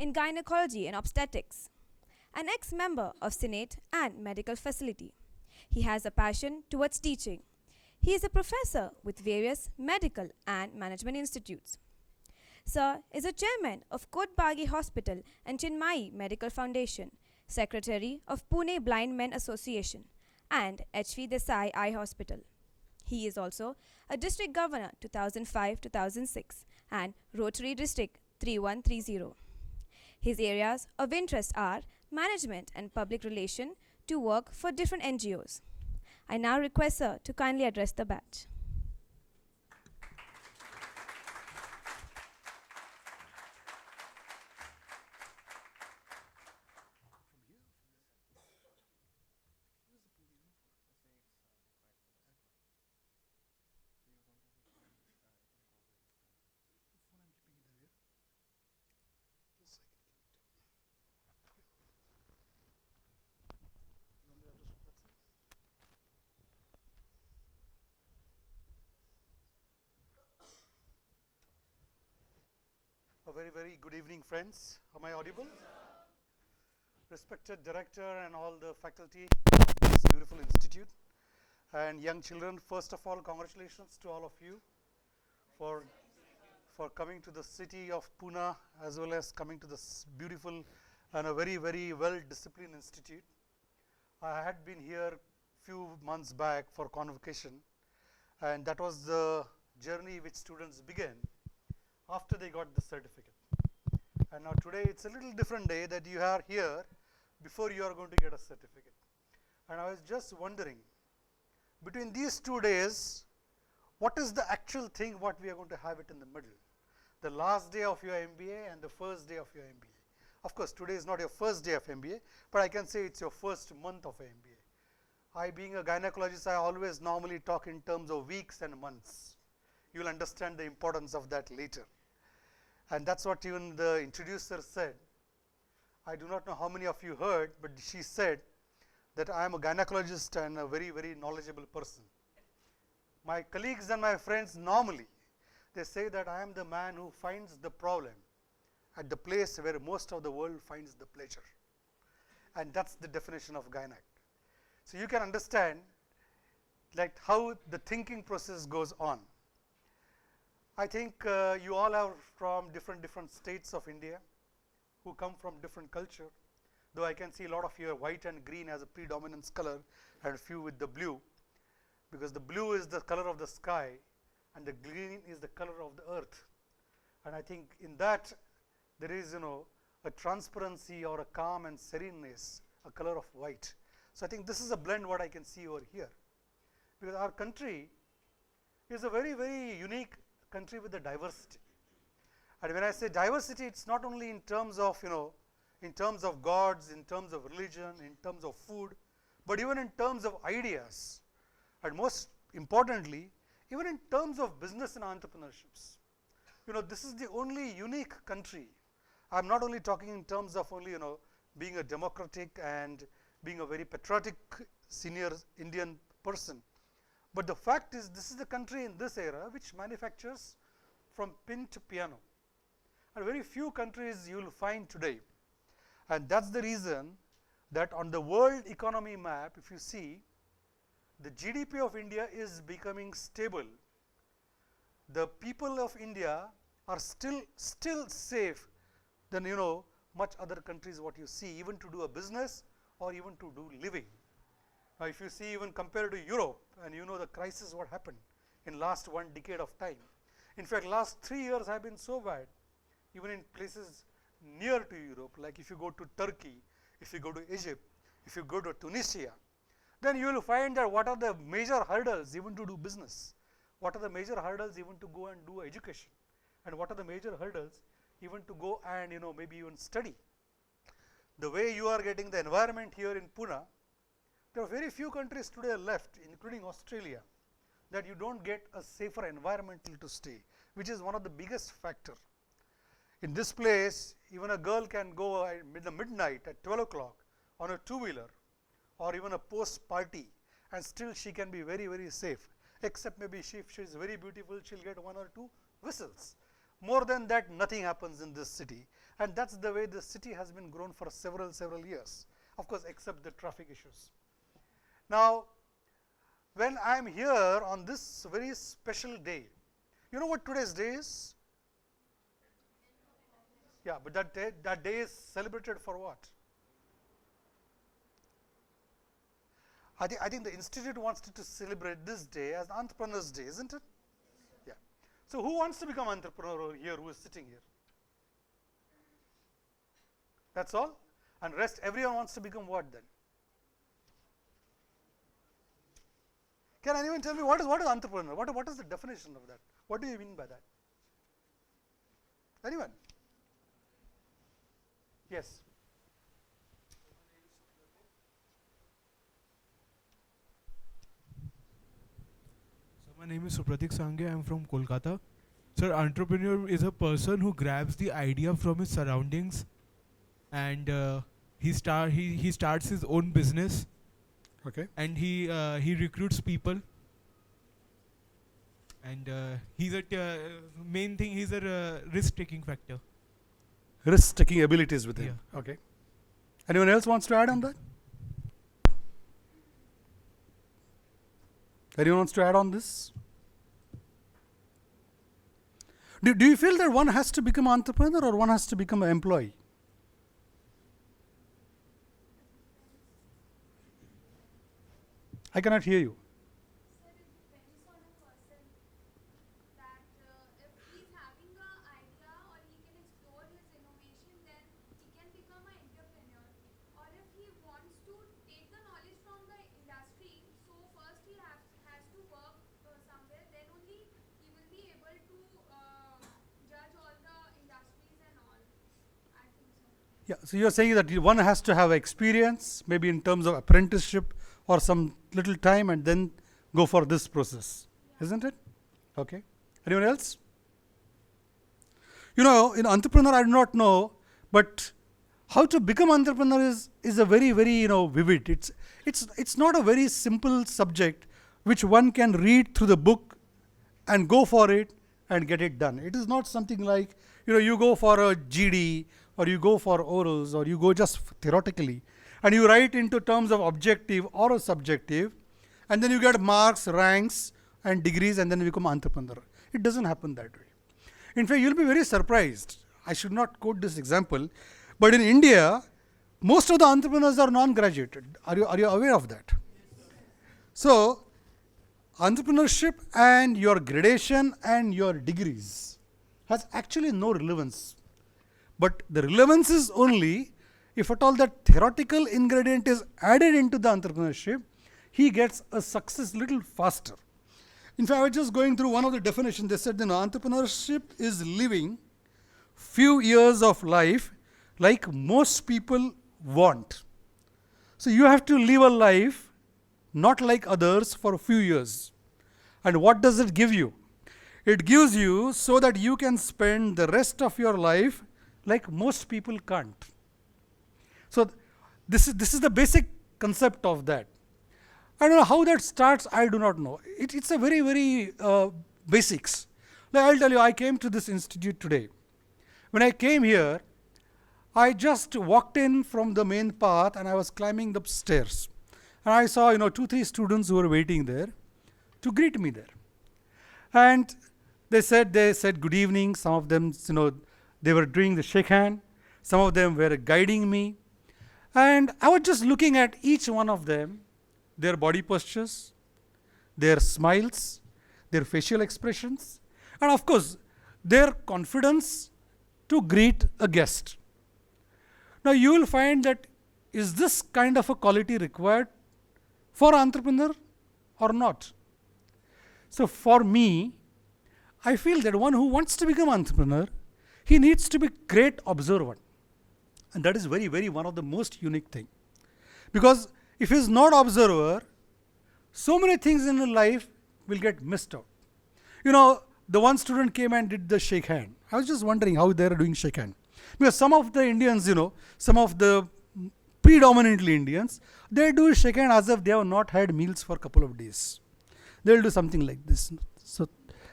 in gynecology and obstetrics, an ex-member of Senate and medical facility. He has a passion towards teaching. He is a professor with various medical and management institutes. Sir is a chairman of Kotbagi Hospital and Chinmai Medical Foundation, secretary of Pune Blind Men Association, and HV Desai Eye Hospital. He is also a district governor 2005-2006 and Rotary District 3130. His areas of interest are management and public relation to work for different NGOs. I now request Sir to kindly address the batch. A very, very good evening, friends. Am I audible? Respected director and all the faculty of this beautiful institute and young children, first of all, congratulations to all of you for coming to the city of Pune as well as coming to this beautiful and a very, very well-disciplined institute. I had been here few months back for convocation, and that was the journey which students began after they got the certificate. And now today it's a little different day that you are here before you are going to get a certificate. And I was just wondering, between these 2 days, what is the actual thing what we are going to have it in the middle? The last day of your MBA and the first day of your MBA. Of course, today is not your first day of MBA, but I can say it's your first month of MBA. I, being a gynecologist, I always normally talk in terms of weeks and months. You will understand the importance of that later. And that's what even the introducer said. I do not know how many of you heard, but she said that I am a gynecologist and a very, very knowledgeable person. My colleagues and my friends normally, they say that I am the man who finds the problem at the place where most of the world finds the pleasure. And that's the definition of gynac. So you can understand like how the thinking process goes on. I think you all are from different states of India who come from different culture, though I can see a lot of you are white and green as a predominance color and a few with the blue, because the blue is the color of the sky and the green is the color of the earth. And I think in that there is, a transparency or a calm and sereneness, a color of white. So I think this is a blend what I can see over here, because our country is a very, very unique country with the diversity. And when I say diversity, it's not only in terms of, in terms of gods, in terms of religion, in terms of food, but even in terms of ideas. And most importantly, even in terms of business and entrepreneurships. This is the only unique country. I'm not only talking in terms of only, being a democratic and being a very patriotic senior Indian person. But the fact is, this is the country in this era which manufactures from pin to piano. And very few countries you will find today. And that's the reason that on the world economy map, if you see, the GDP of India is becoming stable. The people of India are still safe than, much other countries what you see, even to do a business or even to do living. Now, if you see even compared to Europe, and the crisis what happened in last 1 decade of time. In fact, last 3 years have been so bad, even in places near to Europe, like if you go to Turkey, if you go to Egypt, if you go to Tunisia, then you will find that what are the major hurdles even to do business, what are the major hurdles even to go and do education, and what are the major hurdles even to go and maybe even study. The way you are getting the environment here in Pune, there are very few countries today left, including Australia, that you don't get a safer environment to stay, which is one of the biggest factor. In this place, even a girl can go at midnight at 12 o'clock on a two-wheeler or even a post-party, and still she can be very, very safe, except maybe if she is very beautiful, she'll get 1 or 2 whistles. More than that, nothing happens in this city. And that's the way the city has been grown for several years. Of course, except the traffic issues. Now, when I am here on this very special day, you know what today's day is? Yeah, but that day is celebrated for what? I think the institute wants to celebrate this day as Entrepreneurs' Day, isn't it? Yeah. So who wants to become entrepreneur here, who is sitting here? That's all? And rest, everyone wants to become what then? Can anyone tell me what is entrepreneur? What is the definition of that? What do you mean by that? Anyone? Yes. My name is Supratik Sange. I am from Kolkata. Sir, entrepreneur is a person who grabs the idea from his surroundings and he starts his own business. Okay. And he recruits people. And he's main thing. He's a risk-taking factor. Risk-taking abilities with him. Yeah. Okay. Anyone else wants to add on that? Anyone wants to add on this? Do you feel that one has to become an entrepreneur or one has to become an employee? I cannot hear you. Sir, it depends on a person that if he's having an idea or he can explore his innovation, then he can become an entrepreneur. Or if he wants to take the knowledge from the industry, so first he has to work somewhere, then only he will be able to judge all the industries and all. I think so. Yeah, so you're saying that one has to have experience, maybe in terms of apprenticeship or some little time, and then go for this process, isn't it? Okay. Anyone else? You know, in entrepreneur, I do not know, but how to become entrepreneur is a very vivid. It's not a very simple subject which one can read through the book and go for it and get it done. It is not something like, you go for a GD or you go for orals or you go just theoretically and you write into terms of objective or a subjective, and then you get marks, ranks and degrees, and then you become entrepreneur. It doesn't happen that way. In fact, you'll be very surprised. I should not quote this example, but in India, most of the entrepreneurs are non-graduated. Are you aware of that? So, entrepreneurship and your gradation and your degrees has actually no relevance. But the relevance is only if at all that theoretical ingredient is added into the entrepreneurship, he gets a success little faster. In fact, I was just going through one of the definitions. They said, entrepreneurship is living few years of life like most people want. So you have to live a life not like others for a few years. And what does it give you? It gives you so that you can spend the rest of your life like most people can't. So this is the basic concept of that. I don't know how that starts. I do not know. It's a very basics. Like I'll tell you, I came to this institute today. When I came here, I just walked in from the main path and I was climbing the stairs. And I saw 2-3 students who were waiting there to greet me there. And they said good evening. Some of them, they were doing the shake hand. Some of them were guiding me. And I was just looking at each one of them, their body postures, their smiles, their facial expressions, and of course, their confidence to greet a guest. Now, you will find that is this kind of a quality required for an entrepreneur or not? So, for me, I feel that one who wants to become an entrepreneur, he needs to be great observer. And that is very one of the most unique thing. Because if he is not observer, so many things in life will get missed out. The one student came and did the shake hand. I was just wondering how they are doing shake hand. Because some of the Indians, some of the predominantly Indians, they do shake hand as if they have not had meals for a couple of days. They will do something like this. So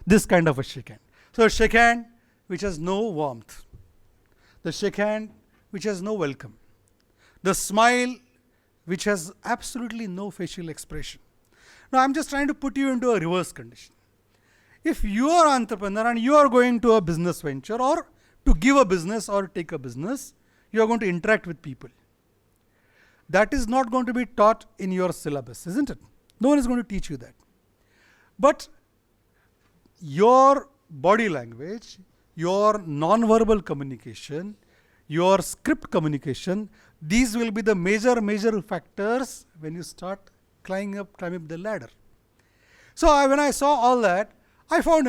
this kind of a shake hand. So shake hand, which has no warmth, the shake hand which has no welcome, the smile which has absolutely no facial expression. Now I'm just trying to put you into a reverse condition. If you are an entrepreneur and you are going to a business venture or to give a business or take a business, you are going to interact with people. That is not going to be taught in your syllabus, isn't it? No one is going to teach you that. But your body language, your non-verbal communication, your script communication, these will be the major factors when you start climbing up the ladder. So when I saw all that, I found,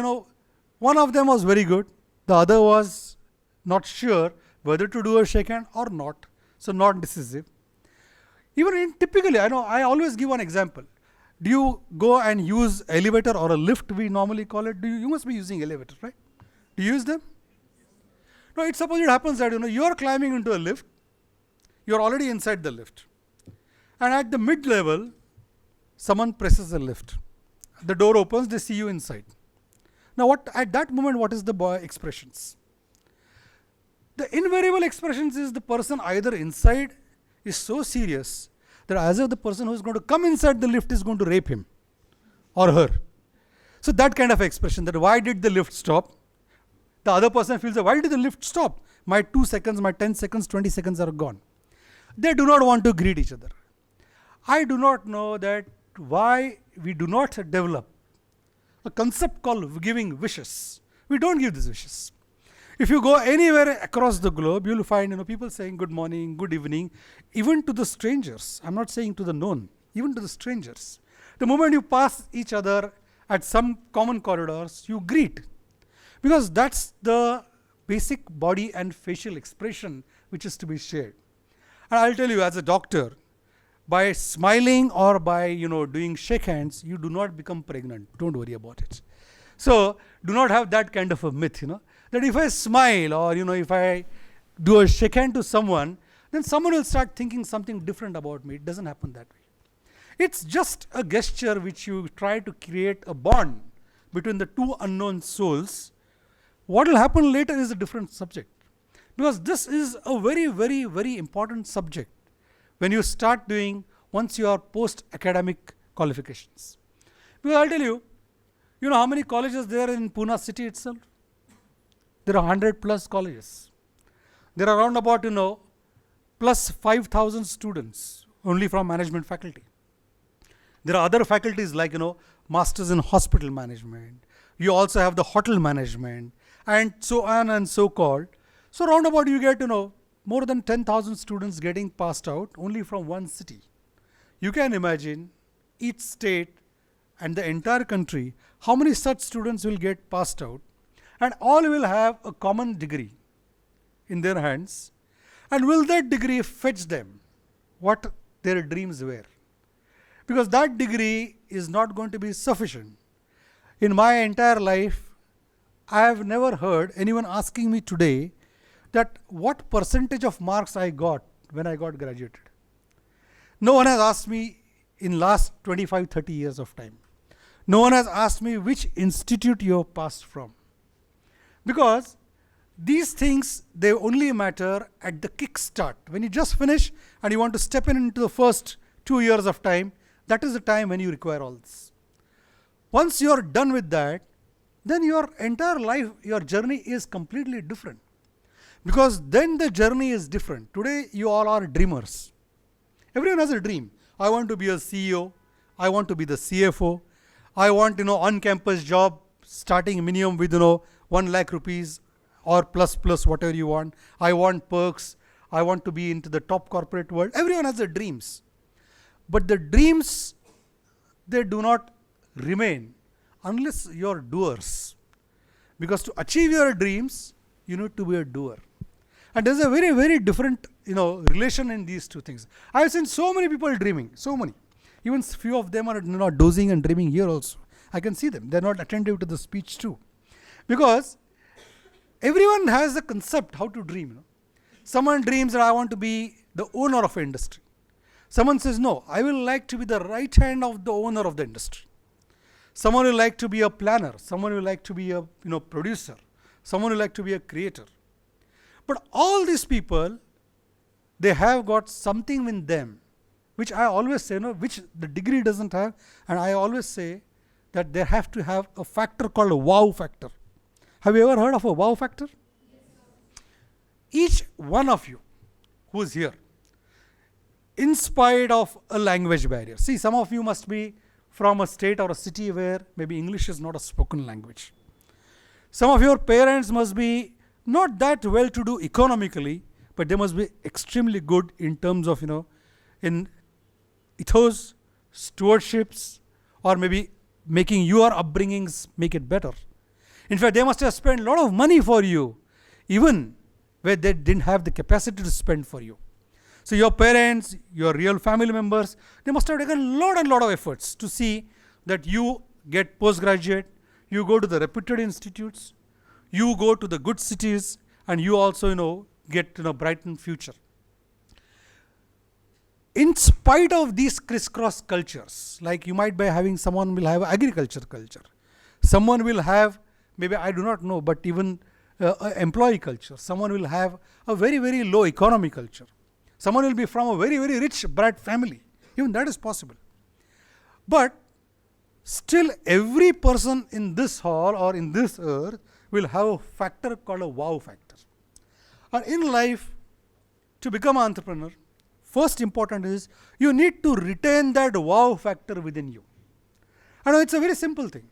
one of them was very good. The other was not sure whether to do a shake hand or not. So not decisive. Even typically, I always give one example. Do you go and use elevator or a lift, we normally call it? You must be using elevator, right? Do you use them? No, suppose it happens that you are climbing into a lift, you are already inside the lift, and at the mid-level, someone presses the lift. The door opens, they see you inside. Now, at that moment, what is the expressions? The invariable expressions is the person either inside is so serious that as if the person who is going to come inside the lift is going to rape him or her. So that kind of expression, that why did the lift stop? The other person feels that why did the lift stop? My 2 seconds, my 10 seconds, 20 seconds are gone. They do not want to greet each other. I do not know that why we do not develop a concept called giving wishes. We don't give these wishes. If you go anywhere across the globe, you will find people saying good morning, good evening, even to the strangers. I'm not saying to the known, even to the strangers. The moment you pass each other at some common corridors, you greet. Because that's the basic body and facial expression which is to be shared. And I'll tell you, as a doctor, by smiling or by doing shake hands, you do not become pregnant. Don't worry about it. So do not have that kind of a myth, that if I smile or if I do a shake hand to someone, then someone will start thinking something different about me. It doesn't happen that way. It's just a gesture which you try to create a bond between the two unknown souls. What will happen later is a different subject, because this is a very important subject when you start doing once you are post-academic qualifications. Because I'll tell you, how many colleges there in Pune city itself? There are 100 plus colleges. There are around about, plus 5,000 students only from management faculty. There are other faculties like, masters in hospital management. You also have the hotel management and so on and so called. So round about you get, more than 10,000 students getting passed out only from one city. You can imagine each state and the entire country, how many such students will get passed out, and all will have a common degree in their hands. And will that degree fetch them what their dreams were? Because that degree is not going to be sufficient. In my entire life, I have never heard anyone asking me today that what percentage of marks I got when I got graduated. No one has asked me in last 25, 30 years of time. No one has asked me which institute you have passed from. Because these things, they only matter at the kick start. When you just finish and you want to step into the first 2 years of time, that is the time when you require all this. Once you are done with that, then your entire life, your journey is completely different. Because then the journey is different. Today, you all are dreamers. Everyone has a dream. I want to be a CEO. I want to be the CFO. I want, on-campus job starting minimum with, 1 lakh rupees or plus whatever you want. I want perks. I want to be into the top corporate world. Everyone has their dreams. But the dreams, they do not remain unless you're doers. Because to achieve your dreams, you need to be a doer. And there's a very different, relation in these two things. I've seen so many people dreaming, so many. Even few of them are dozing and dreaming here also. I can see them. They're not attentive to the speech too. Because everyone has a concept how to dream. Someone dreams that I want to be the owner of an industry. Someone says, no, I will like to be the right hand of the owner of the industry. Someone will like to be a planner. Someone will like to be a producer. someone will like to be a creator. But all these people, they have got something in them, which I always say, which the degree doesn't have, and I always say that they have to have a factor called a wow factor. Have you ever heard of a wow factor? Each one of you who is here, in spite of a language barrier. See, some of you must be from a state or a city where maybe English is not a spoken language. Some of your parents must be not that well to do economically, but they must be extremely good in terms of, in ethos, stewardships, or maybe making your upbringings make it better. In fact, they must have spent a lot of money for you, even where they didn't have the capacity to spend for you. So your parents, your real family members, they must have taken a lot of efforts to see that you get postgraduate, you go to the reputed institutes, you go to the good cities, and you also, get brighten future. In spite of these crisscross cultures, like you might be having, someone will have agriculture culture, someone will have, maybe I do not know, but even employee culture, someone will have a very, very low economy culture. Someone will be from a very, very rich, bright family. Even that is possible. But still, every person in this hall or in this earth will have a factor called a wow factor. And in life, to become an entrepreneur, first important is you need to retain that wow factor within you. I know it's a very simple thing.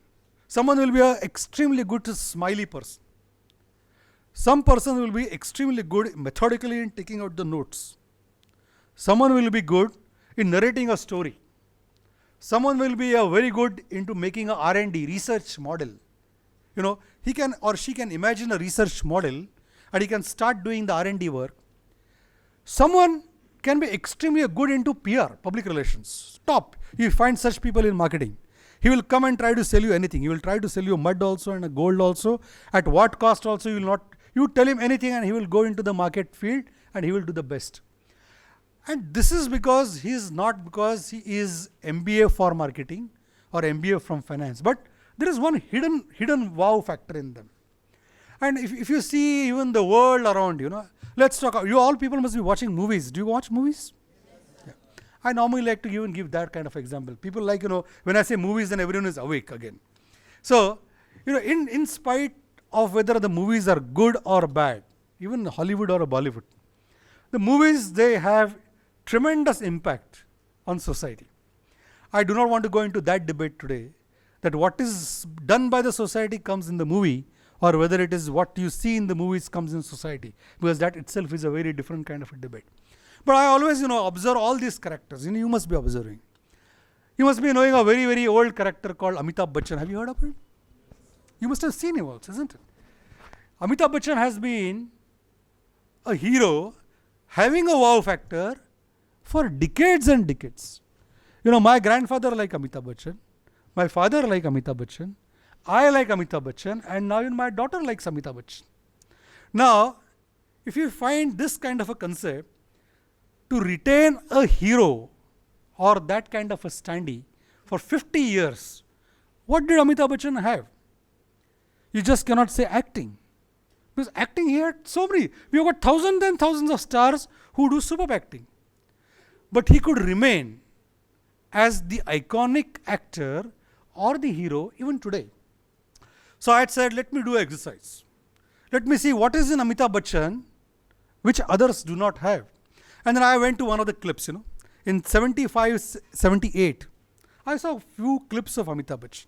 Someone will be an extremely good smiley person. Some person will be extremely good methodically in taking out the notes. Someone will be good in narrating a story. Someone will be very good into making a R&D, research model. He can or she can imagine a research model and he can start doing the R&D work. Someone can be extremely good into PR, public relations. Top. You find such people in marketing. He will come and try to sell you anything. He will try to sell you mud also and a gold also. At what cost also, you tell him anything and he will go into the market field and he will do the best. And this is because he is not because he is MBA for marketing or MBA from finance, but there is one hidden wow factor in them. And if you see even the world around, let's talk. You all people must be watching movies. Do you watch movies? Yeah. I normally like to even give that kind of example. People like, when I say movies, then everyone is awake again. So, in spite of whether the movies are good or bad, even Hollywood or Bollywood, the movies, they have tremendous impact on society. I do not want to go into that debate today, that what is done by the society comes in the movie, or whether it is what you see in the movies comes in society, because that itself is a very different kind of a debate. But I always, observe all these characters. You must be observing. You must be knowing a very, very old character called Amitabh Bachchan. Have you heard of him? You must have seen him also, isn't it? Amitabh Bachchan has been a hero having a wow factor for decades and decades. My grandfather liked Amitabh Bachchan, my father liked Amitabh Bachchan, I like Amitabh Bachchan, and now even my daughter likes Amitabh Bachchan. Now, if you find this kind of a concept, to retain a hero or that kind of a standee for 50 years, what did Amitabh Bachchan have? You just cannot say acting. Because acting here, so many, we have got thousands and thousands of stars who do superb acting. But he could remain as the iconic actor or the hero even today. So I had said, let me do an exercise. Let me see what is in Amitabh Bachchan which others do not have. And then I went to one of the clips, in 75, 78. I saw a few clips of Amitabh Bachchan.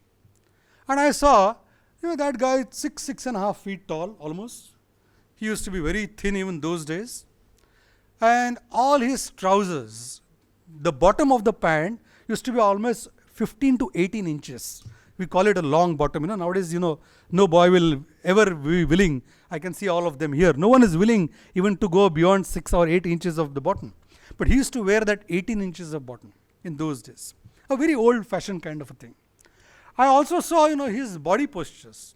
And I saw, that guy 6.5 feet tall almost. He used to be very thin even those days. And all his trousers, the bottom of the pant used to be almost 15 to 18 inches. We call it a long bottom. Nowadays, no boy will ever be willing. I can see all of them here. No one is willing even to go beyond 6 or 8 inches of the bottom. But he used to wear that 18 inches of bottom in those days. A very old-fashioned kind of a thing. I also saw, his body postures.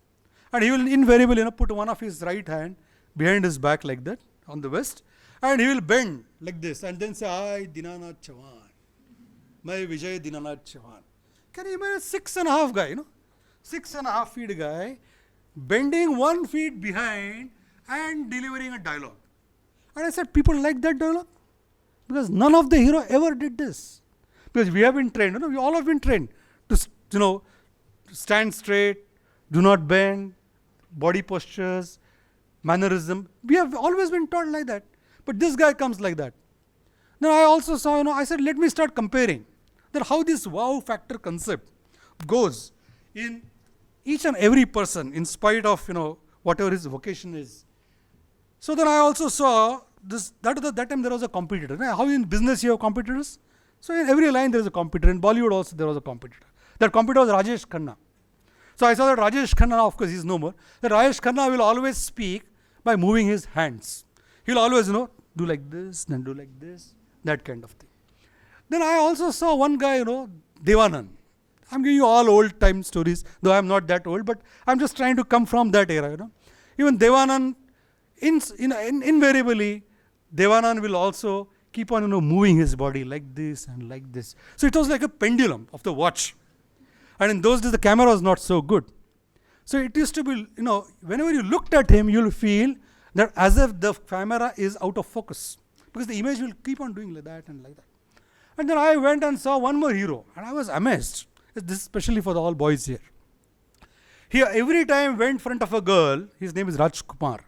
And he will invariably, put one of his right hand behind his back like that on the vest. And he will bend like this and then say, I Dinanath Chauhan. Mai Vijay Dinanath Chauhan. Can you imagine 6.5 guy, 6.5 feet guy bending 1 feet behind and delivering a dialogue. And I said, people like that dialogue? Because none of the hero ever did this. Because we have been trained, we all have been trained to, stand straight, do not bend, body postures, mannerism. We have always been taught like that. But this guy comes like that. Then I also saw, I said, let me start comparing that how this wow factor concept goes in each and every person in spite of, whatever his vocation is. So then I also saw this, that time there was a competitor. How in business you have competitors? So in every line there is a competitor. In Bollywood also there was a competitor. That competitor was Rajesh Khanna. So I saw that Rajesh Khanna, of course he is no more, that Rajesh Khanna will always speak by moving his hands. He will always, do like this, then do like this, that kind of thing. Then I also saw one guy, Devanand. I'm giving you all old time stories, though I'm not that old, but I'm just trying to come from that era, Even Devanand, invariably, Devanand will also keep on, moving his body like this and like this. So it was like a pendulum of the watch. And in those days, the camera was not so good. So it used to be, whenever you looked at him, you'll feel that as if the camera is out of focus. Because the image will keep on doing like that and like that. And then I went and saw one more hero. And I was amazed. This is especially for the all boys here. Here, every time went in front of a girl, his name is Raj Kumar.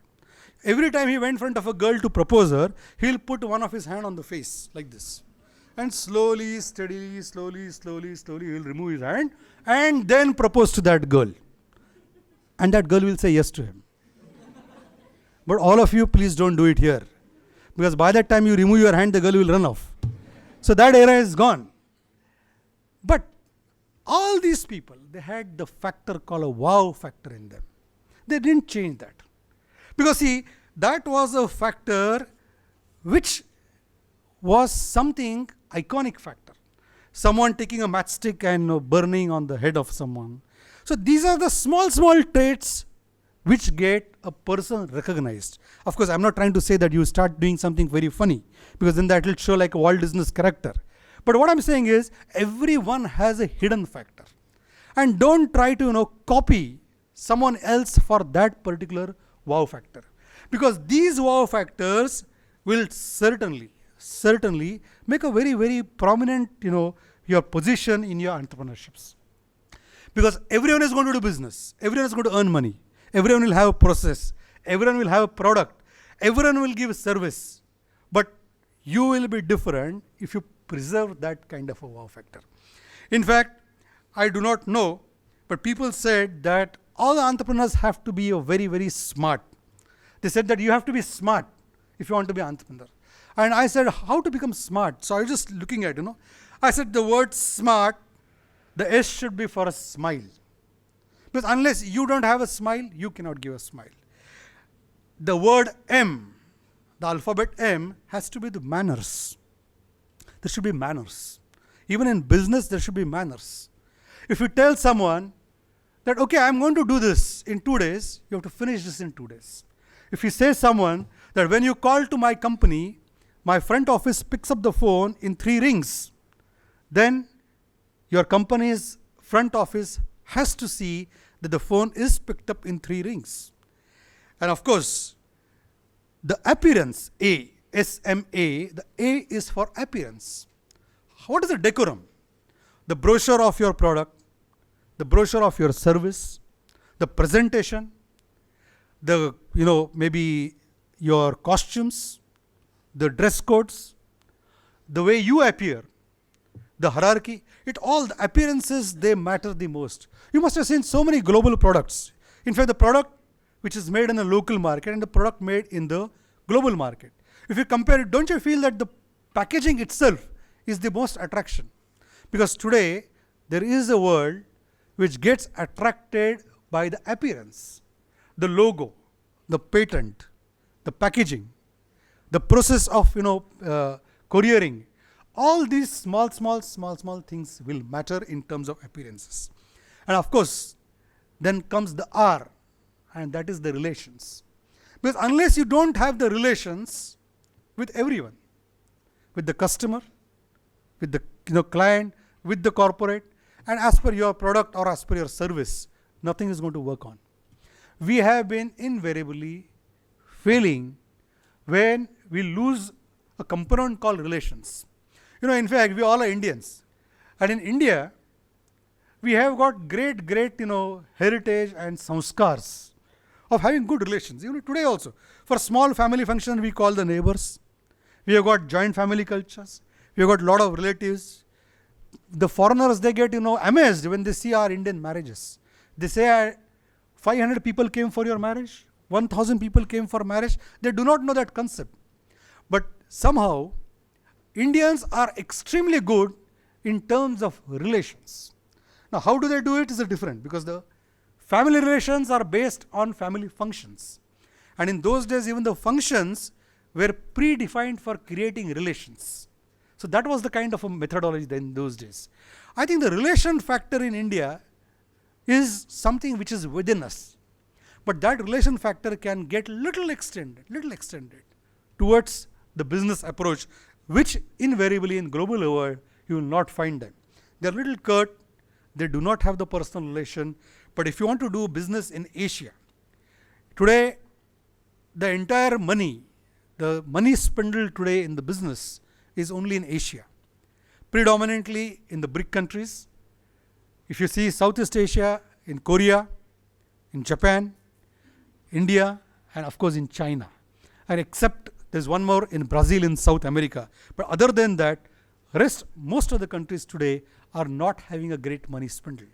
Every time he went in front of a girl to propose her, he'll put one of his hand on the face like this. And slowly, steadily, he'll remove his hand and then propose to that girl. And that girl will say yes to him. But all of you, please don't do it here. Because by that time you remove your hand, the girl will run off. So that era is gone. But all these people, they had the factor called a wow factor in them. They didn't change that. Because see, that was a factor which was something iconic factor. Someone taking a matchstick and burning on the head of someone. So these are the small traits which get a person recognized. Of course, I'm not trying to say that you start doing something very funny, because then that will show like a Walt Disney's character. But what I'm saying is, everyone has a hidden factor. And don't try to copy someone else for that particular wow factor. Because these wow factors will certainly make a very, very prominent, your position in your entrepreneurships. Because everyone is going to do business. Everyone is going to earn money. Everyone will have a process. Everyone will have a product. Everyone will give service. But you will be different if you preserve that kind of a wow factor. In fact, I do not know, but people said that all the entrepreneurs have to be very, very smart. They said that you have to be smart if you want to be an entrepreneur. And I said, how to become smart? So I was just looking at, I said the word smart, the S should be for a smile. Because unless you don't have a smile, you cannot give a smile. The word M, the alphabet M, has to be the manners. There should be manners. Even in business, there should be manners. If you tell someone that, okay, I'm going to do this in 2 days, you have to finish this in 2 days. If you say someone that when you call to my company, my front office picks up the phone in 3 rings, then your company's front office has to see that the phone is picked up in 3 rings. And of course, the appearance, A, SMA, the A is for appearance. What is the decorum? The brochure of your product, the brochure of your service, the presentation, the, maybe your costumes, the dress codes, the way you appear, the hierarchy, all the appearances, they matter the most. You must have seen so many global products. In fact, the product which is made in a local market and the product made in the global market. If you compare it, don't you feel that the packaging itself is the most attraction? Because today, there is a world which gets attracted by the appearance, the logo, the patent, the packaging, the process of, couriering. All these small things will matter in terms of appearances. And of course, then comes the R, and that is the relations. Because unless you don't have the relations with everyone, with the customer, with the client, with the corporate, and as per your product or as per your service, nothing is going to work on. we have been invariably failing when we lose a component called relations. In fact, we all are Indians. And in India, we have got great, heritage and samskars of having good relations. Even today also. For small family function, we call the neighbors. We have got joint family cultures. We have got a lot of relatives. The foreigners, they get, amazed when they see our Indian marriages. They say, 500 people came for your marriage, 1000 people came for marriage. They do not know that concept. But somehow, Indians are extremely good in terms of relations. Now, how do they do it is different, because the family relations are based on family functions. And in those days, even the functions were predefined for creating relations. So that was the kind of a methodology in those days. I think the relation factor in India is something which is within us. But that relation factor can get little extended towards the business approach, which invariably in global world, you will not find them. They are little curt, they do not have the personal relation. But if you want to do business in Asia, today the entire money, the money spindled today in the business is only in Asia, predominantly in the BRIC countries. If you see Southeast Asia, in Korea, in Japan, India, and of course in China. And except there's one more in Brazil in South America. But other than that, most of the countries today are not having a great money spindle.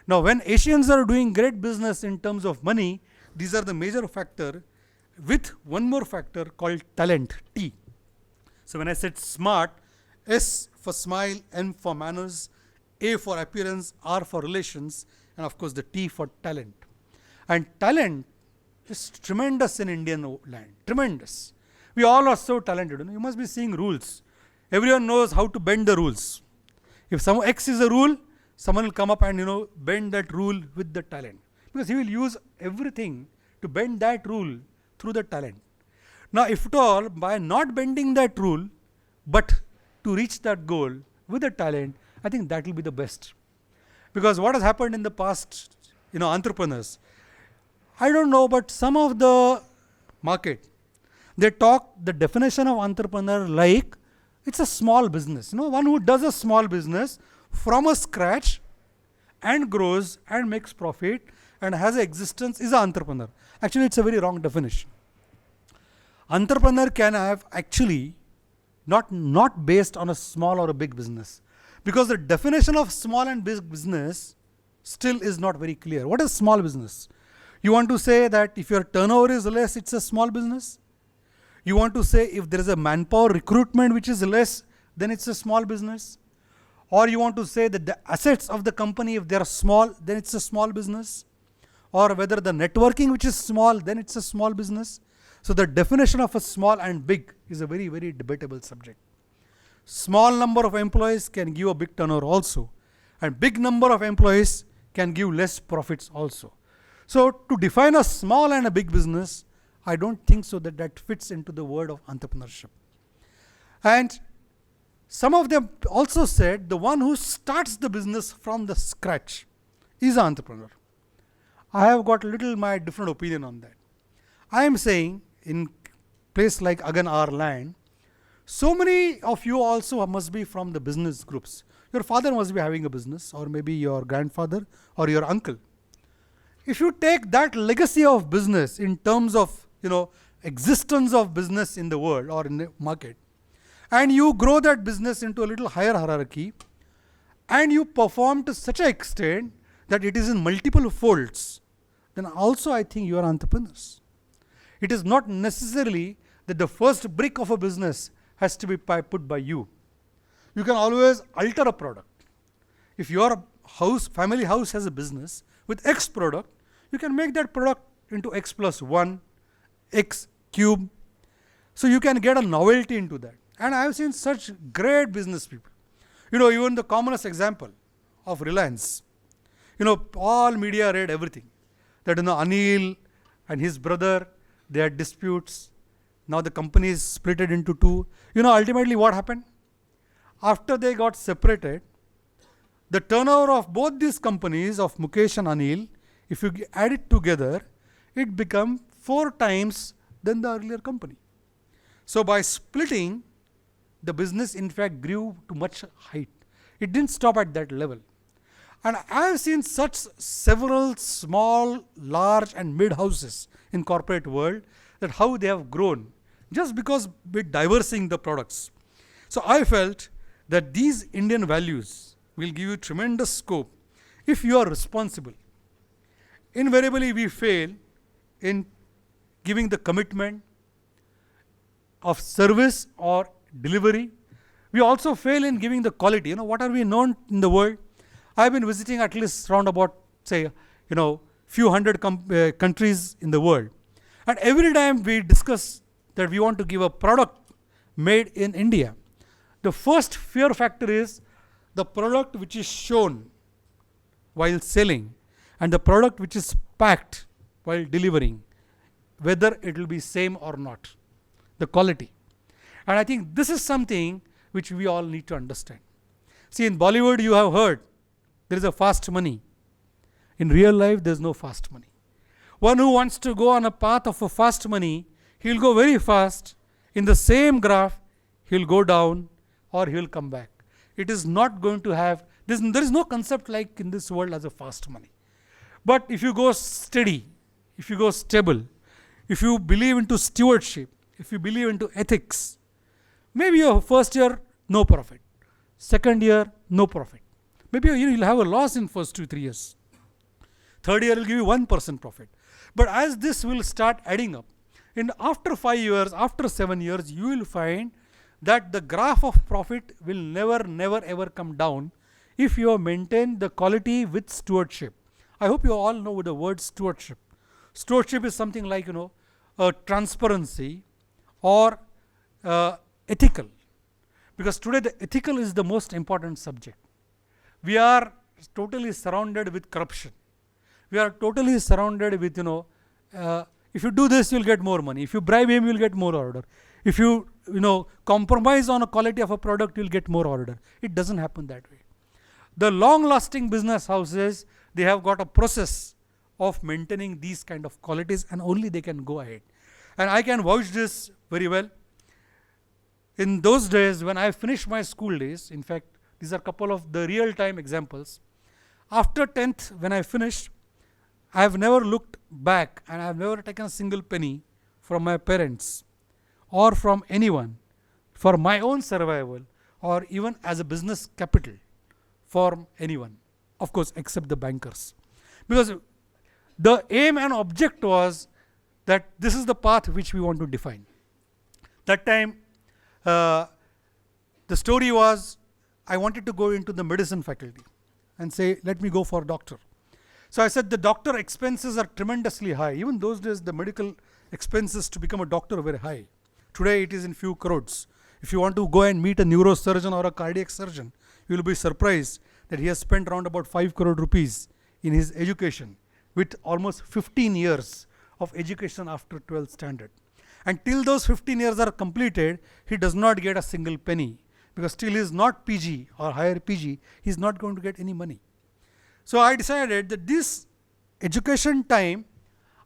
Now, when Asians are doing great business in terms of money, these are the major factor, with one more factor called talent, T. So when I said smart, S for smile, M for manners, A for appearance, R for relations, and of course the T for talent. And talent is tremendous in Indian land, tremendous. We all are so talented. You must be seeing rules. Everyone knows how to bend the rules. If some X is a rule, someone will come up and bend that rule with the talent, because he will use everything to bend that rule through the talent. Now, if at all, by not bending that rule, but to reach that goal with the talent, I think that will be the best. Because what has happened in the past, entrepreneurs, I don't know, but some of the market, they talk the definition of entrepreneur like it's a small business. One who does a small business from a scratch and grows and makes profit and has an existence is an entrepreneur. Actually, it's a very wrong definition. Entrepreneur can have actually not based on a small or a big business, because the definition of small and big business still is not very clear. What is small business? You want to say that if your turnover is less, it's a small business? You want to say if there is a manpower recruitment which is less, then it's a small business? Or you want to say that the assets of the company, if they are small, then it's a small business? Or whether the networking which is small, then it's a small business? So the definition of a small and big is a very, very debatable subject. Small number of employees can give a big turnover also, and big number of employees can give less profits also. So to define a small and a big business, I don't think so that fits into the word of entrepreneurship. And some of them also said the one who starts the business from the scratch is an entrepreneur. I have got my different opinion on that. I am saying in place like Agan our land, so many of you also must be from the business groups. Your father must be having a business, or maybe your grandfather or your uncle. If you take that legacy of business in terms of existence of business in the world or in the market, and you grow that business into a little higher hierarchy, and you perform to such an extent that it is in multiple folds, then also I think you are entrepreneurs. It is not necessarily that the first brick of a business has to be put by you. You can always alter a product. If your family house has a business with X product, you can make that product into X plus 1, X cube. So you can get a novelty into that. And I have seen such great business people. Even the commonest example of Reliance. All media read everything. That Anil and his brother, they had disputes. Now the company is split into two. Ultimately what happened? After they got separated, the turnover of both these companies of Mukesh and Anil, if you add it together, it became 4 times than the earlier company. So by splitting, the business in fact grew to much height. It didn't stop at that level. And I have seen such several small, large and mid houses in corporate world, that how they have grown just because with diversing the products. So I felt that these Indian values will give you tremendous scope if you are responsible. Invariably we fail in giving the commitment of service or delivery. We also fail in giving the quality. What are we known in the world? I have been visiting at least around about, say, few hundred countries in the world. And every time we discuss that we want to give a product made in India, the first fear factor is the product which is shown while selling and the product which is packed while delivering, whether it will be same or not, the quality. And I think this is something which we all need to understand. See, in Bollywood you have heard there is a fast money. In real life there is no fast money. One who wants to go on a path of a fast money, he will go very fast. In the same graph, he will go down or he will come back. It is not going to have, there is no concept like in this world as a fast money. But if you go steady, if you go stable, if you believe into stewardship, if you believe into ethics, maybe your first year, no profit. Second year, no profit. Maybe you will have a loss in first 2-3 years. Third year will give you 1% profit. But as this will start adding up, after 5 years, after 7 years, you will find that the graph of profit will never ever come down if you maintain the quality with stewardship. I hope you all know the word stewardship. Stewardship is something like, a transparency or ethical. Because today the ethical is the most important subject. We are totally surrounded with corruption. We are totally surrounded with, if you do this, you will get more money. If you bribe him, you will get more order. If you, compromise on a quality of a product, you will get more order. It doesn't happen that way. The long-lasting business houses, they have got a process of maintaining these kind of qualities and only they can go ahead. And I can vouch this very well. In those days when I finished my school days, in fact, these are a couple of the real-time examples. After 10th, when I finished, I have never looked back and I have never taken a single penny from my parents or from anyone for my own survival or even as a business capital for anyone, of course, except the bankers. Because the aim and object was that this is the path which we want to define. That time, the story was I wanted to go into the medicine faculty and say, let me go for doctor. So I said the doctor expenses are tremendously high. Even those days the medical expenses to become a doctor were high. Today it is in few crores. If you want to go and meet a neurosurgeon or a cardiac surgeon, you will be surprised that he has spent around about 5 crore rupees in his education with almost 15 years of education after 12th standard. And till those 15 years are completed, he does not get a single penny because still he is not PG or higher PG, he is not going to get any money. So I decided that this education time,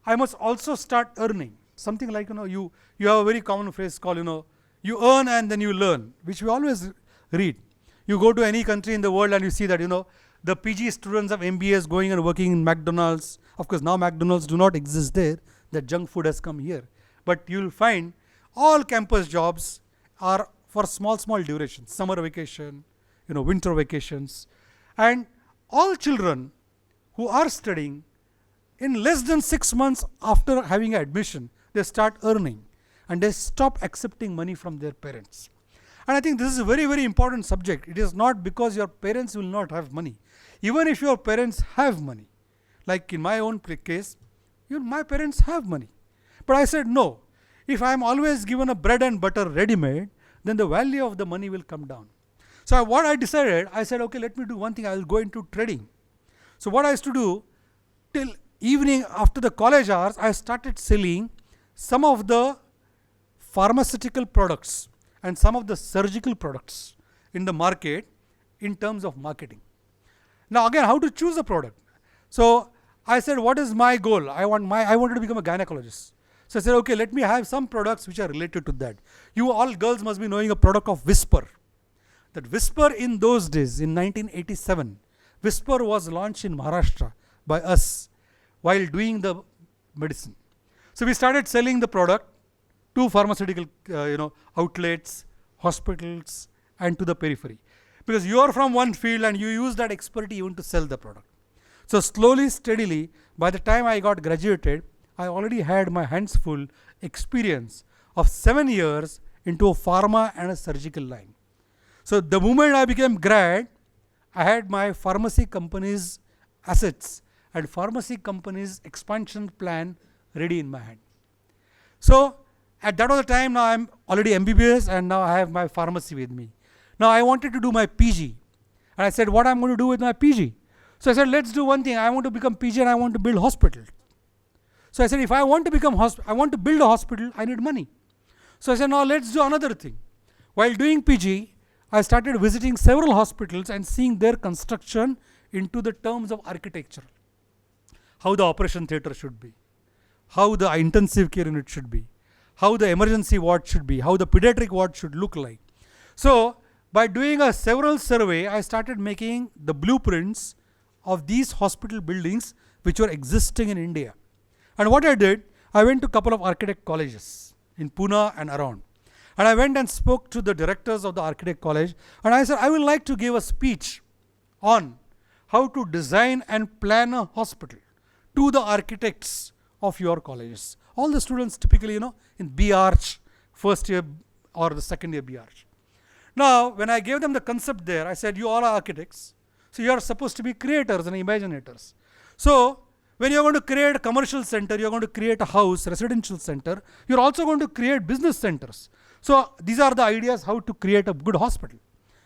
I must also start earning. Something like, you have a very common phrase called, you earn and then you learn, which we always read. You go to any country in the world and you see that, the PG students of MBAs going and working in McDonald's. Of course, now McDonald's do not exist there. That junk food has come here. But you will find all campus jobs are for small durations. Summer vacation, winter vacations. And all children who are studying, in less than 6 months after having admission, they start earning and they stop accepting money from their parents. And I think this is a very, very important subject. It is not because your parents will not have money. Even if your parents have money, like in my own case, my parents have money. But I said, no, if I am always given a bread and butter ready-made, then the value of the money will come down. So what I decided, I said, okay, let me do one thing, I will go into trading. So what I used to do, till evening after the college hours, I started selling some of the pharmaceutical products and some of the surgical products in the market in terms of marketing. Now again, how to choose a product? So I said, what is my goal? I wanted to become a gynecologist. So I said, okay, let me have some products which are related to that. You all girls must be knowing a product of Whisper. That Whisper in those days, in 1987, Whisper was launched in Maharashtra by us while doing the medicine. So we started selling the product to pharmaceutical outlets, hospitals, and to the periphery. Because you are from one field and you use that expertise even to sell the product. So slowly, steadily, by the time I got graduated, I already had my hands full experience of 7 years into a pharma and a surgical line. So the moment I became grad, I had my pharmacy company's assets and pharmacy company's expansion plan ready in my hand. So at that was the time, now I'm already MBBS and now I have my pharmacy with me. Now I wanted to do my PG. And I said, what I'm going to do with my PG? So I said, let's do one thing. I want to become PG and I want to build hospital. So I said, if I want to build a hospital, I need money. So I said, now let's do another thing. While doing PG, I started visiting several hospitals and seeing their construction into the terms of architecture. How the operation theatre should be, how the intensive care unit should be, how the emergency ward should be, how the pediatric ward should look like. So by doing a several survey, I started making the blueprints of these hospital buildings which were existing in India. And what I did, I went to a couple of architect colleges in Pune and around. And I went and spoke to the directors of the architect college and I said, I would like to give a speech on how to design and plan a hospital to the architects of your colleges. All the students typically, in B Arch, first year or the second year B Arch. Now, when I gave them the concept there, I said, you all are architects. So you are supposed to be creators and imaginators. So when you're going to create a commercial center, you're going to create a house, residential center, you're also going to create business centers. So these are the ideas how to create a good hospital.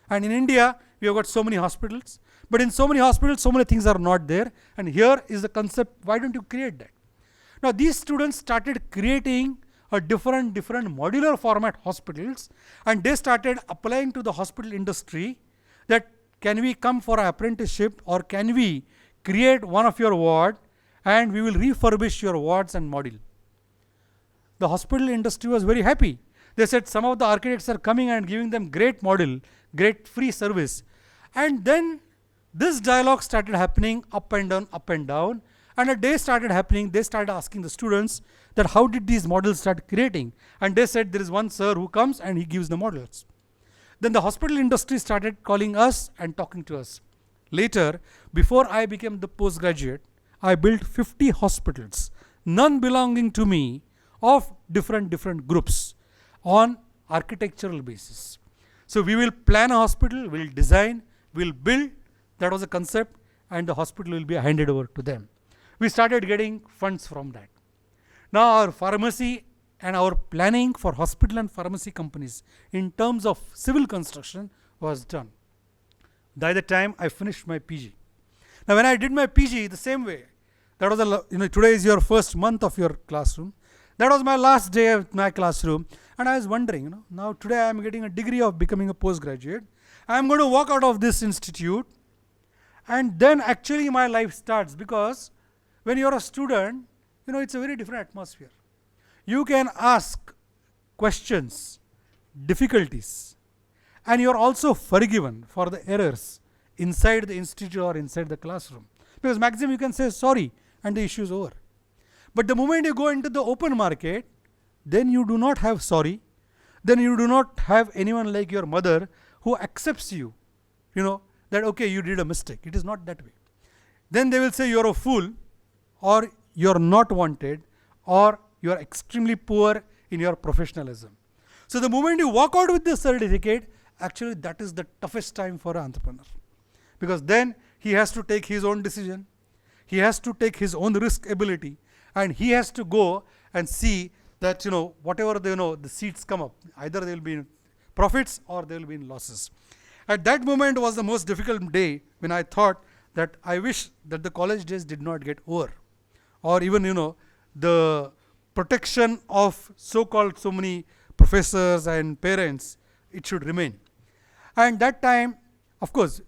And in India, we have got so many hospitals. But in so many hospitals, so many things are not there. And here is the concept, why don't you create that? Now these students started creating a different modular format hospitals and they started applying to the hospital industry that can we come for an apprenticeship or can we create one of your ward and we will refurbish your wards and module. The hospital industry was very happy. They said some of the architects are coming and giving them great model, great free service. And then this dialogue started happening up and down. And a day started happening, they started asking the students that how did these models start creating? And they said there is one sir who comes and he gives the models. Then the hospital industry started calling us and talking to us. Later, before I became the postgraduate, I built 50 hospitals, none belonging to me, of different groups on architectural basis. So we will plan a hospital, we'll design, we'll build, that was a concept, and the hospital will be handed over to them. We started getting funds from that. Now our pharmacy and our planning for hospital and pharmacy companies in terms of civil construction was done. By the time I finished my PG. Now when I did my PG the same way, that was today is your first month of your classroom. That was my last day of my classroom. And I was wondering, now today I am getting a degree of becoming a postgraduate. I am going to walk out of this institute and then actually my life starts, because when you are a student, it's a very different atmosphere. You can ask questions, difficulties, and you are also forgiven for the errors inside the institute or inside the classroom. Because maximum you can say sorry and the issue is over. But the moment you go into the open market, then you do not have sorry. Then you do not have anyone like your mother who accepts you, that okay, you did a mistake. It is not that way. Then they will say you are a fool, or you are not wanted, or you are extremely poor in your professionalism. So the moment you walk out with this certificate, actually that is the toughest time for an entrepreneur. Because then he has to take his own decision, he has to take his own risk ability, and he has to go and see that whatever the seeds come up, either they will be in profits or they will be in losses. At that moment was the most difficult day when I thought that I wish that the college days did not get over, or even the protection of so-called so many professors and parents, it should remain. And that time, of course,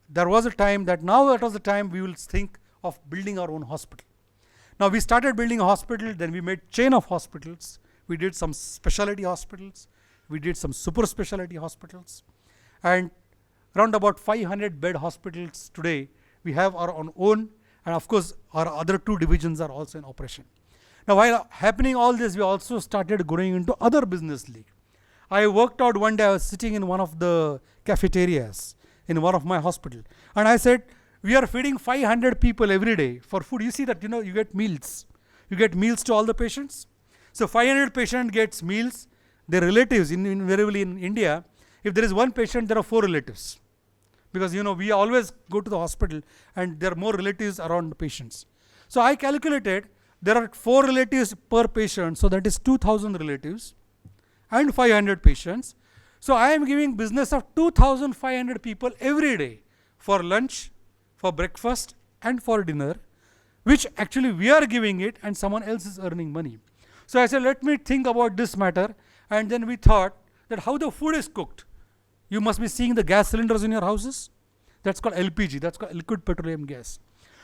there was a time that now that was the time we will think of building our own hospital. Now we started building a hospital, then we made chain of hospitals. We did some specialty hospitals. We did some super specialty hospitals. And around about 500 bed hospitals today, we have our own, and of course our other two divisions are also in operation. Now while happening all this, we also started growing into other business league. I worked out one day, I was sitting in one of the cafeterias in one of my hospital, and I said, we are feeding 500 people every day for food. You see that, you get meals. You get meals to all the patients. So 500 patient gets meals. Their relatives, invariably in India, if there is one patient, there are 4 relatives. Because we always go to the hospital and there are more relatives around the patients. So I calculated there are 4 relatives per patient, so that is 2,000 relatives and 500 patients. So I am giving business of 2,500 people every day for lunch, for breakfast and for dinner, which actually we are giving it and someone else is earning money. So I said, let me think about this matter, and then we thought that how the food is cooked. You must be seeing the gas cylinders in your houses. That's called LPG, that's called liquid petroleum gas.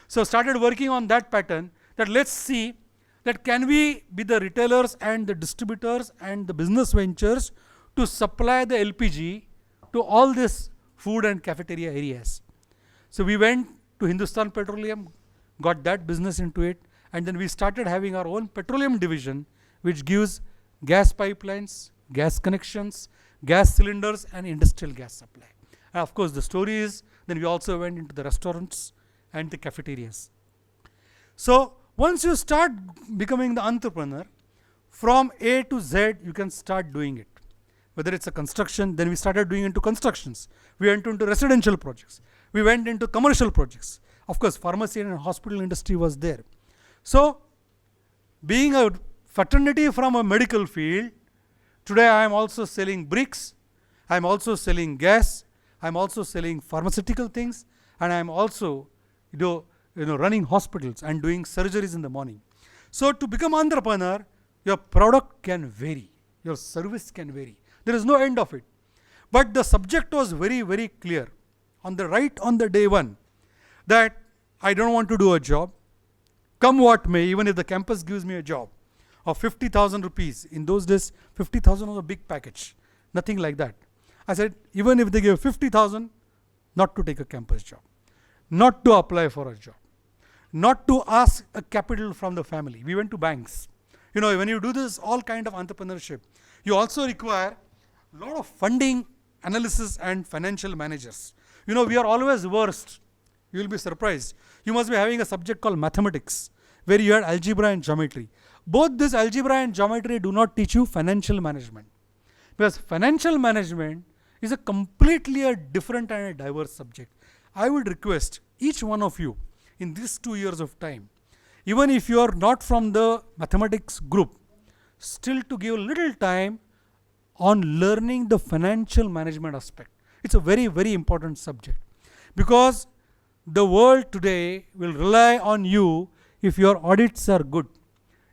So started working on that pattern, that let's see that can we be the retailers and the distributors and the business ventures to supply the LPG to all this food and cafeteria areas. So we went to Hindustan Petroleum, got that business into it, and then we started having our own petroleum division, which gives gas pipelines, gas connections, gas cylinders and industrial gas supply. And of course the story is, then we also went into the restaurants and the cafeterias. So once you start becoming the entrepreneur, from A to Z you can start doing it. Whether it's a construction, then we started doing into constructions. We went into residential projects. We went into commercial projects. Of course, pharmacy and hospital industry was there. So, being a fraternity from a medical field, today I am also selling bricks, I am also selling gas, I am also selling pharmaceutical things, and I am also running hospitals and doing surgeries in the morning. So, to become entrepreneur, your product can vary, your service can vary. There is no end of it. But the subject was very, very clear on the day one, that I don't want to do a job, come what may, even if the campus gives me a job of 50,000 rupees. In those days, 50,000 was a big package, nothing like that. I said, even if they give 50,000, not to take a campus job, not to apply for a job, not to ask a capital from the family. We went to banks. When you do this all kind of entrepreneurship, you also require a lot of funding, analysis and financial managers. We are always versed. You will be surprised. You must be having a subject called mathematics, where you had algebra and geometry. Both this algebra and geometry do not teach you financial management. Because financial management is a completely different and a diverse subject. I would request each one of you in these 2 years of time, even if you are not from the mathematics group, still to give little time on learning the financial management aspect. It's a very, very important subject, because the world today will rely on you if your audits are good,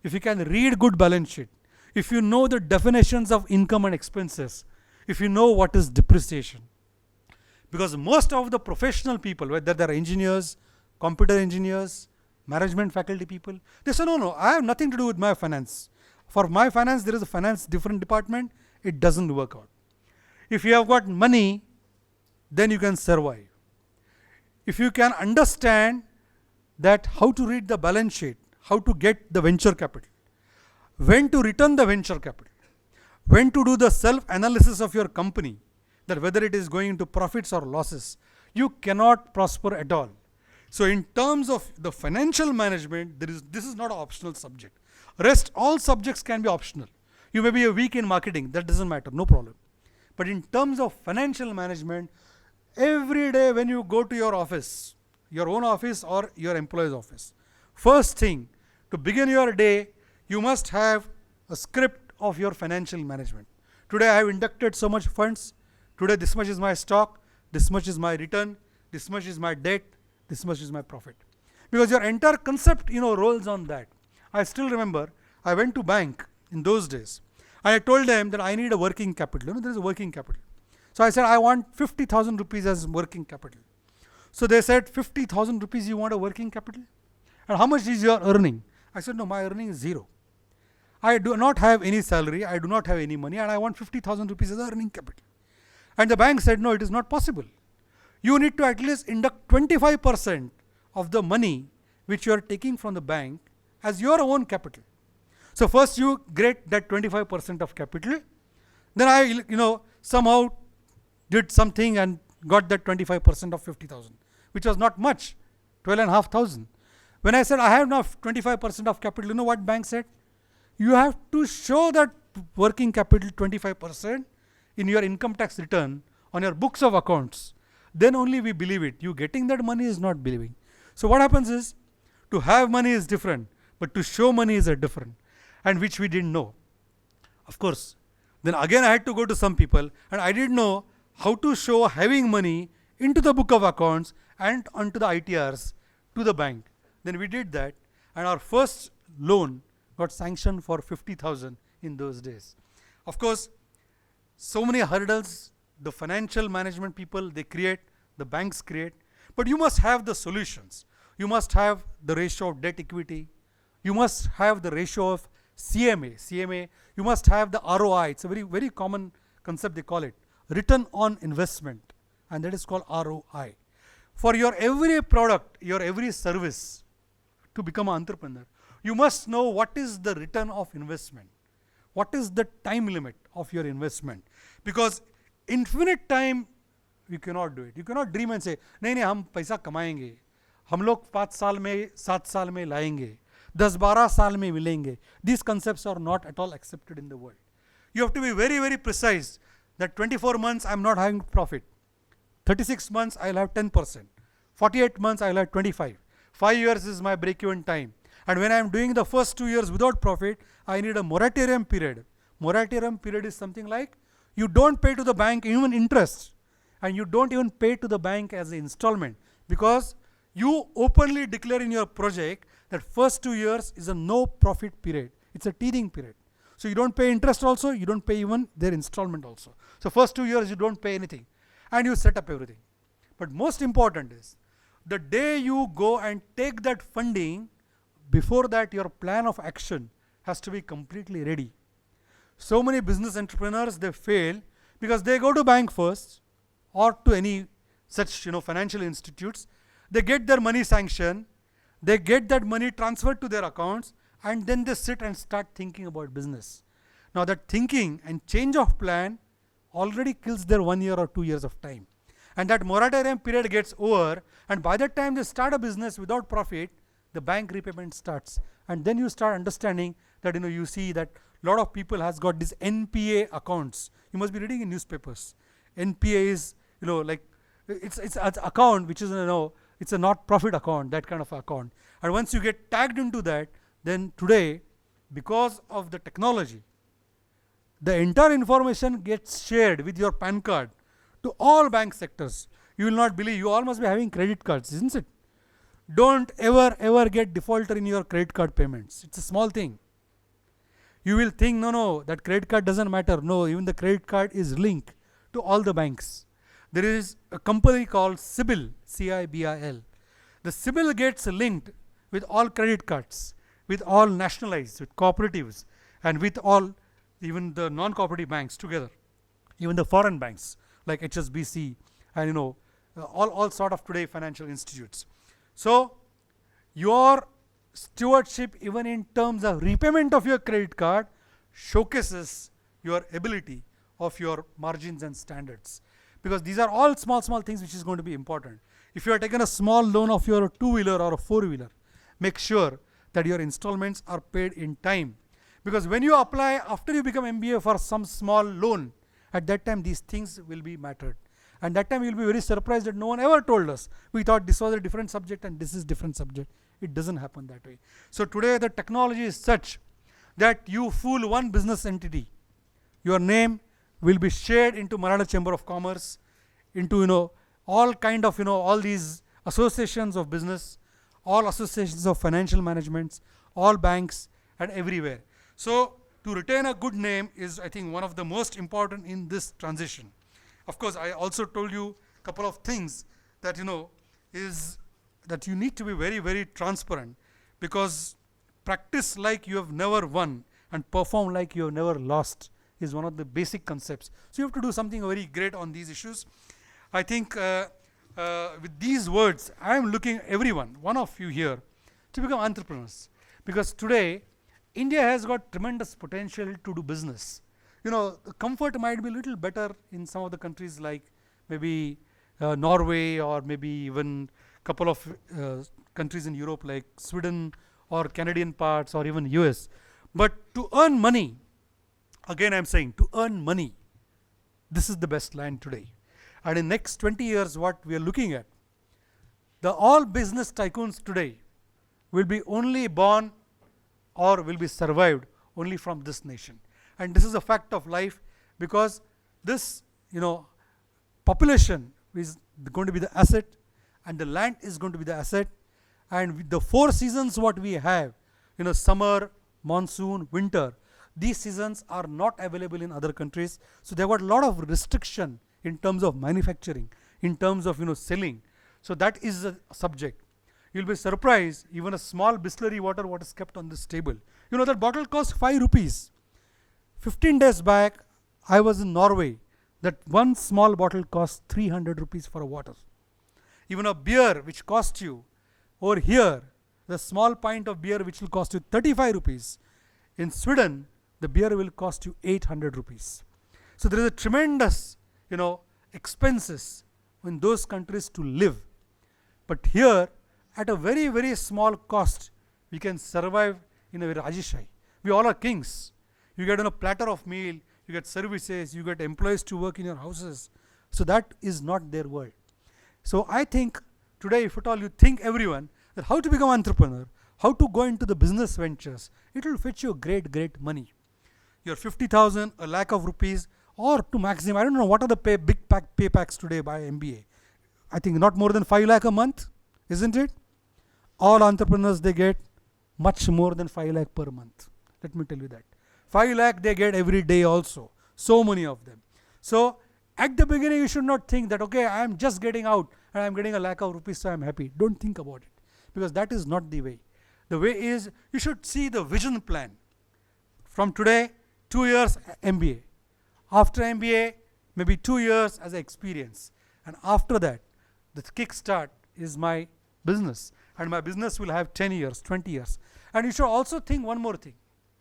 if you can read good balance sheet, if you know the definitions of income and expenses, if you know what is depreciation. Because most of the professional people, whether they are engineers, computer engineers, management faculty people, they say, no, I have nothing to do with my finance. For my finance, there is a finance different department. It doesn't work out. If you have got money, then you can survive. If you can understand that how to read the balance sheet, how to get the venture capital, when to return the venture capital, when to do the self-analysis of your company, that whether it is going into profits or losses, you cannot prosper at all. So in terms of the financial management, this is not an optional subject. Rest all subjects can be optional. You may be a weak in marketing, that doesn't matter, no problem. But in terms of financial management, every day when you go to your office, your own office or your employee's office, first thing, to begin your day, you must have a script of your financial management. Today I have inducted so much funds, today this much is my stock, this much is my return, this much is my debt, this much is my profit. Because your entire concept, rolls on that. I still remember, I went to bank in those days, and I told them that I need a working capital. There is a working capital. So I said, I want 50,000 rupees as working capital. So they said 50,000 rupees you want a working capital? And how much is your earning? I said, no, my earning is 0. I do not have any salary, I do not have any money, and I want 50,000 rupees as earning capital. And the bank said, no, it is not possible. You need to at least induct 25% of the money which you are taking from the bank as your own capital. So first you get that 25% of capital, then I somehow did something and got that 25% of 50,000, which was not much, 12,500. When I said I have now 25% of capital, you know what bank said? You have to show that working capital 25% in your income tax return on your books of accounts. Then only we believe it. You getting that money is not believing. So what happens is, to have money is different, but to show money is a different, and which we didn't know. Of course, then again I had to go to some people, and I didn't know how to show having money into the book of accounts and onto the ITRs to the bank. Then we did that, and our first loan got sanctioned for 50,000 in those days. Of course, so many hurdles the financial management people, they create, the banks create, but you must have the solutions. You must have the ratio of debt equity. You must have the ratio of CMA. You must have the ROI. It's a very, very common concept, they call it return on investment, and that is called ROI. For your every product, your every service, to become an entrepreneur, you must know what is the return of investment. What is the time limit of your investment? Because infinite time, you cannot do it. You cannot dream and say, नहीं हम पैसा कमाएंगे, हम लोग 5 साल में 7 साल में लाएंगे, 10-12 साल में मिलेंगे. These concepts are not at all accepted in the world. You have to be very, very precise that 24 months I am not having profit. 36 months I will have 10%. 48 months I will have 25. 5 years is my break-even time. And when I am doing the first 2 years without profit, I need a moratorium period. Moratorium period is something like you don't pay to the bank even interest, and you don't even pay to the bank as an installment, because you openly declare in your project that first 2 years is a no profit period. It's a teething period. So you don't pay interest also, you don't pay even their installment also. So first 2 years you don't pay anything, and you set up everything. But most important is, the day you go and take that funding, before that your plan of action has to be completely ready. So many business entrepreneurs, they fail because they go to bank first or to any such financial institutes. They get their money sanctioned, they get that money transferred to their accounts, and then they sit and start thinking about business. Now that thinking and change of plan already kills their 1 year or 2 years of time. And that moratorium period gets over, and by the time they start a business without profit, the bank repayment starts. And then you start understanding that you see that a lot of people has got these NPA accounts. You must be reading in newspapers. NPA is like it's an account which is it's a not profit account, that kind of account. And once you get tagged into that, then today, because of the technology, the entire information gets shared with your PAN card to all bank sectors. You will not believe, you all must be having credit cards, isn't it? Don't ever get defaulter in your credit card payments. It's a small thing. You will think, no, that credit card doesn't matter. No, even the credit card is linked to all the banks. There is a company called CIBIL, CIBIL. The CIBIL gets linked with all credit cards, with all nationalized, with cooperatives, and with all, even the non-cooperative banks together, even the foreign banks like HSBC and all sort of today financial institutes. So your stewardship, even in terms of repayment of your credit card, showcases your ability of your margins and standards, because these are all small things which is going to be important. If you are taking a small loan of your 2-wheeler or a 4-wheeler, make sure that your installments are paid in time, because when you apply after you become MBA for some small loan, at that time these things will be mattered, and that time you will be very surprised that no one ever told us. We thought this was a different subject and this is different subject. It doesn't happen that way. So today the technology is such that you fool one business entity, your name will be shared into Maratha Chamber of Commerce, into all kind of all these associations of business, all associations of financial managements, all banks, and everywhere. So to retain a good name is, I think, one of the most important in this transition. Of course, I also told you a couple of things that is that you need to be very, very transparent, because practice like you have never won and perform like you have never lost is one of the basic concepts. So you have to do something very great on these issues. I think with these words, I am looking everyone, one of you here, to become entrepreneurs, because today India has got tremendous potential to do business. You know, comfort might be a little better in some of the countries like maybe Norway, or maybe even couple of countries in Europe like Sweden or Canadian parts, or even US. But to earn money, again I am saying, to earn money, this is the best land today. And in next 20 years, what we are looking at, the all business tycoons today will be only born or will be survived only from this nation. And this is a fact of life, because this, population is going to be the asset, and the land is going to be the asset. And with the 4 seasons what we have, summer, monsoon, winter, these seasons are not available in other countries. So they have got a lot of restriction in terms of manufacturing, in terms of selling. So that is a subject. You'll be surprised, even a small Bisleri water what is kept on this table. That bottle costs 5 rupees. 15 days back, I was in Norway. That one small bottle costs 300 rupees for a water. Even a beer which costs you, over here, the small pint of beer which will cost you 35 rupees. In Sweden, the beer will cost you 800 rupees. So there is a tremendous, expenses in those countries to live. But here, at a very, very small cost, we can survive in a very Rajeshai. We all are kings. You get a platter of meal, you get services, you get employees to work in your houses. So that is not their world. So I think today, if at all you think everyone that how to become entrepreneur, how to go into the business ventures, it will fetch you great, great money. Your 50,000, a lakh of rupees, or to maximum, I don't know what are the big pay packs today by MBA. I think not more than 5 lakh a month, isn't it? All entrepreneurs, they get much more than 5 lakh per month. Let me tell you that. 5 lakh they get every day also. So many of them. So at the beginning, you should not think that, okay, I am just getting out and I am getting a lakh of rupees, so I am happy. Don't think about it, because that is not the way. The way is, you should see the vision plan. From today, 2 years MBA. After MBA, maybe 2 years as an experience. And after that, the kickstart is my business. And my business will have 10 years, 20 years. And you should also think one more thing.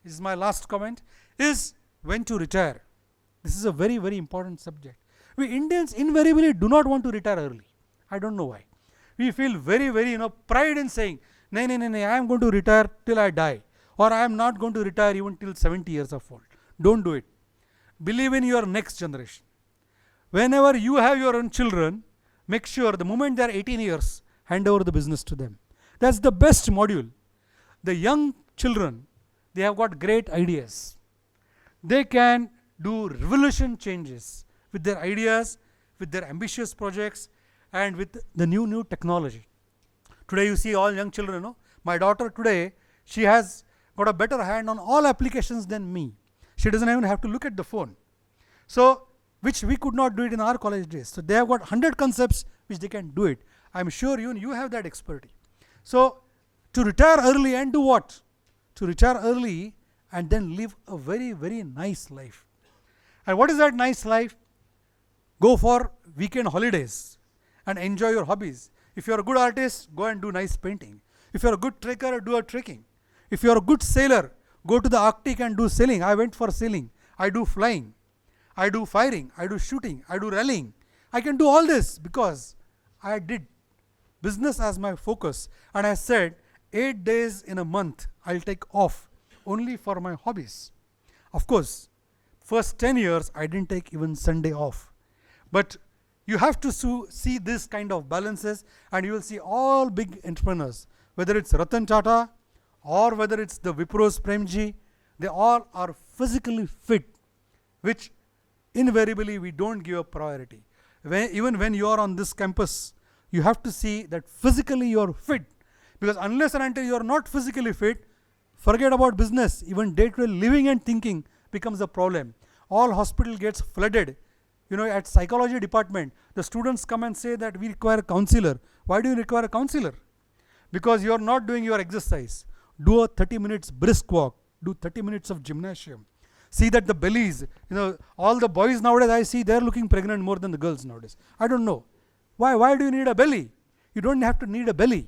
This is my last comment, is when to retire. This is a very, very important subject. We Indians invariably do not want to retire early. I don't know why. We feel very, very, pride in saying, no, I am going to retire till I die. Or I am not going to retire even till 70 years of old. Don't do it. Believe in your next generation. Whenever you have your own children, make sure the moment they are 18 years, hand over the business to them. That's the best module. The young children, they have got great ideas. They can do revolution changes with their ideas, with their ambitious projects, and with the new technology. Today you see all young children, my daughter today, she has got a better hand on all applications than me. She doesn't even have to look at the phone. So, which we could not do it in our college days. So they have got 100 concepts which they can do it. I am sure you have that expertise. So to retire early and do what? To retire early and then live a very, very nice life. And what is that nice life? Go for weekend holidays and enjoy your hobbies. If you are a good artist, go and do nice painting. If you are a good trekker, do a trekking. If you are a good sailor, go to the Arctic and do sailing. I went for sailing. I do flying. I do firing. I do shooting. I do rallying. I can do all this because I did business as my focus. And I said, 8 days in a month, I'll take off only for my hobbies. Of course, first 10 years, I didn't take even Sunday off. But you have to see this kind of balances, and you will see all big entrepreneurs, whether it's Ratan Tata or whether it's the Wipros Premji, they all are physically fit, which invariably we don't give a priority. Even when you are on this campus, you have to see that physically you are fit, because unless and until you are not physically fit, forget about business. Even day-to-day living and thinking becomes a problem. All hospital gets flooded. At psychology department, the students come and say that we require a counselor. Why do you require a counselor? Because you are not doing your exercise. Do a 30 minutes brisk walk. Do 30 minutes of gymnasium. See that the bellies, all the boys nowadays I see, they're looking pregnant more than the girls nowadays. I don't know. Why do you need a belly? You don't have to need a belly.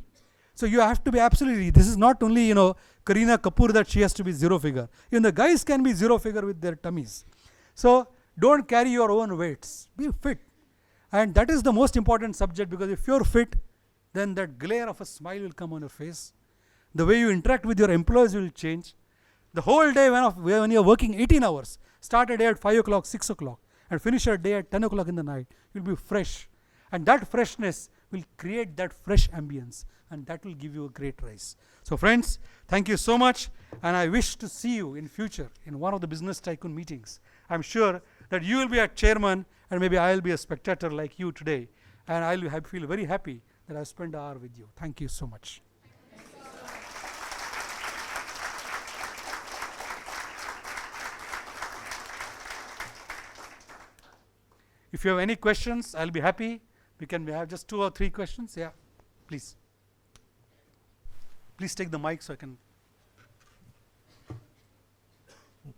So you have to be absolutely, this is not only, Kareena Kapoor that she has to be zero figure. Even the guys can be zero figure with their tummies. So don't carry your own weights. Be fit. And that is the most important subject, because if you're fit, then that glare of a smile will come on your face. The way you interact with your employees will change. The whole day when you're working 18 hours, start a day at 5 o'clock, 6 o'clock, and finish your day at 10 o'clock in the night, you'll be fresh. And that freshness will create that fresh ambience, and that will give you a great rise. So friends, thank you so much, and I wish to see you in future in one of the business tycoon meetings. I'm sure that you will be a chairman, and maybe I'll be a spectator like you today, and I'll feel very happy that I've spent an hour with you. Thank you so much. If you have any questions, I'll be happy. We can have just 2 or 3 questions. Yeah, please. Please take the mic so I can.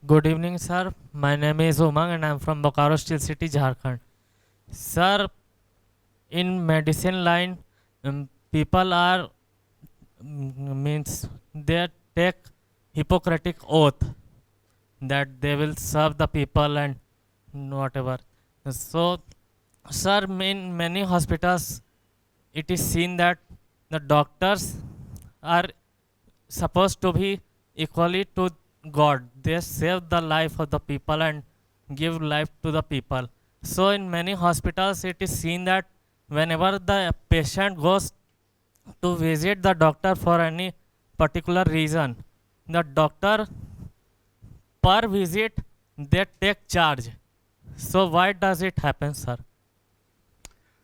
Good evening, sir. My name is Umang and I'm from Bokaro Steel City, Jharkhand. Sir, in medicine line, people are means they take Hippocratic oath that they will serve the people and whatever. So, sir, in many hospitals, it is seen that the doctors are supposed to be equally to God. They save the life of the people and give life to the people. So in many hospitals it is seen that whenever the patient goes to visit the doctor for any particular reason, the doctor per visit they take charge. So why does it happen, sir?